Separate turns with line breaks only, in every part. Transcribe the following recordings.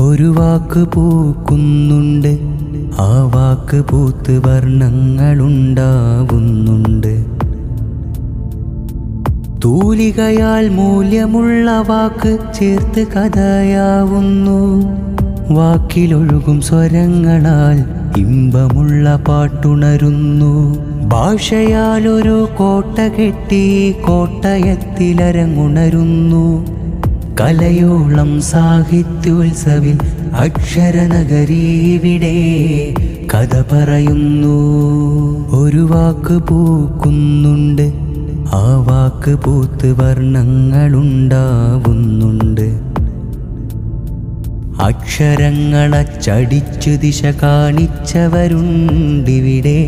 ഒരു വാക്ക് പൂക്കുന്നുണ്ട്, ആ വാക്ക് പൂത്ത് വർണ്ണങ്ങളുണ്ടാവുന്നുണ്ട്. തൂലികയാൽ മൂല്യമുള്ള വാക്ക് ചേർത്ത് കഥയാവുന്നു. വാക്കിലൊഴുകും സ്വരങ്ങളാൽ ഇമ്പമുള്ള പാട്ടുണരുന്നു. ഭാഷയാൽ ഒരു കോട്ട കെട്ടി കോട്ടയത്തിലരങ്ങുണരുന്നു. കലയോളം സാഹിത്യോത്സവിൽ അക്ഷരനഗരീവിടെ കഥ പറയുന്നു. ഒരു വാക്ക് പൂക്കുന്നുണ്ട്, ആ വാക്ക് പൂത്ത് വർണ്ണങ്ങളുണ്ടാവുന്നുണ്ട്. അക്ഷരങ്ങളച്ചടിച്ചു ദിശ കാണിച്ചവരുണ്ടിവിടെ.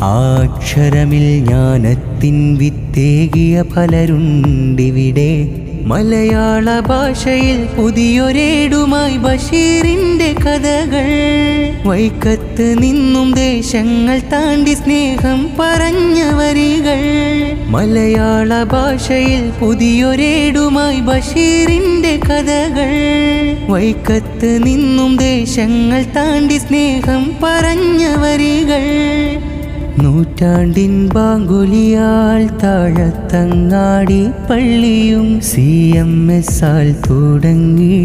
ആ അക്ഷരമിൽ ജ്ഞാനത്തിൻ വിത്തേകിയ പലരുണ്ടിവിടെ. മലയാള ഭാഷയിൽ പുതിയൊരേടുമായി ബഷീറിന്റെ കഥകൾ. വൈക്കത്ത് നിന്നും ദേശങ്ങൾ താണ്ടി സ്നേഹം പറഞ്ഞ വരികൾ. മലയാള ഭാഷയിൽ പുതിയൊരേടുമായി ബഷീറിന്റെ കഥകൾ. വൈക്കത്ത് നിന്നും ദേശങ്ങൾ താണ്ടി സ്നേഹം പറഞ്ഞ വരികൾ. നൂറ്റാണ്ടിൻ ബാങ്കുലിയാൽ താഴത്തങ്ങാടി പള്ളിയും CMS ആൽ തുടങ്ങി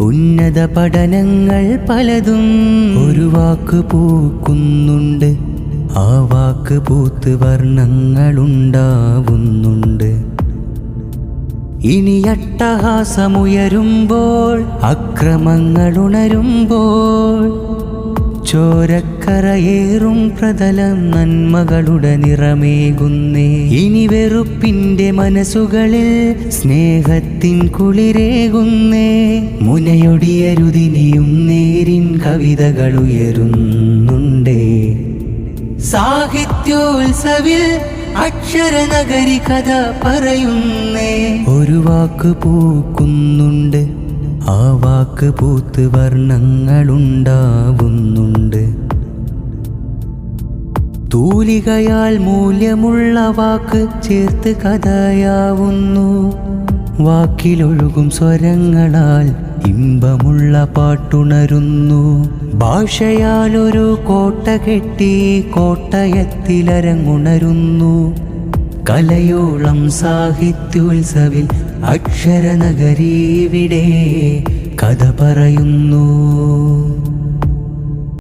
ഉന്നത പഠനങ്ങൾ പലതും. ഒരു വാക്ക് പൂക്കുന്നുണ്ട്, ആ വാക്ക് പൂത്ത് വർണ്ണങ്ങളുണ്ടാവുന്നുണ്ട്. ഇനി അട്ടഹാസമുയരുമ്പോൾ, അക്രമങ്ങളുണരുമ്പോൾ, ചോരക്കറയേറും പ്രതലം നന്മകളുടെ നിറമേകുന്നേ. ഇനി വെറുപ്പിന്റെ മനസ്സുകളിൽ സ്നേഹത്തിൻ കുളിരേകുന്നേ. മുനയൊടിയരുതിനിയും നേരിൻ കവിതകൾ ഉയരുന്നുണ്ടേ. സാഹിത്യോത്സവിൽ അക്ഷരനഗരി കഥ പറയുന്നേ. ഒരു വാക്ക് പൂക്കുന്നുണ്ട്, ആ വാക്ക് പൂത്ത് വർണ്ണങ്ങളുണ്ടാവുന്നുണ്ട്. തൂലികയാൽ മൂല്യമുള്ള വാക്ക് ചേർത്ത് കഥയാവുന്നു. വാക്കിലൊഴുകും സ്വരങ്ങളാൽ ഇമ്പമുള്ള പാട്ടുണരുന്നു. ഭാഷയാൽ ഒരു കോട്ട കെട്ടി കോട്ടയത്തിലരങ്ങുണരുന്നു. കലയോളം സാഹിത്യോത്സവിൽ അക്ഷരനഗരീവിടെ കഥ പറയുന്നു.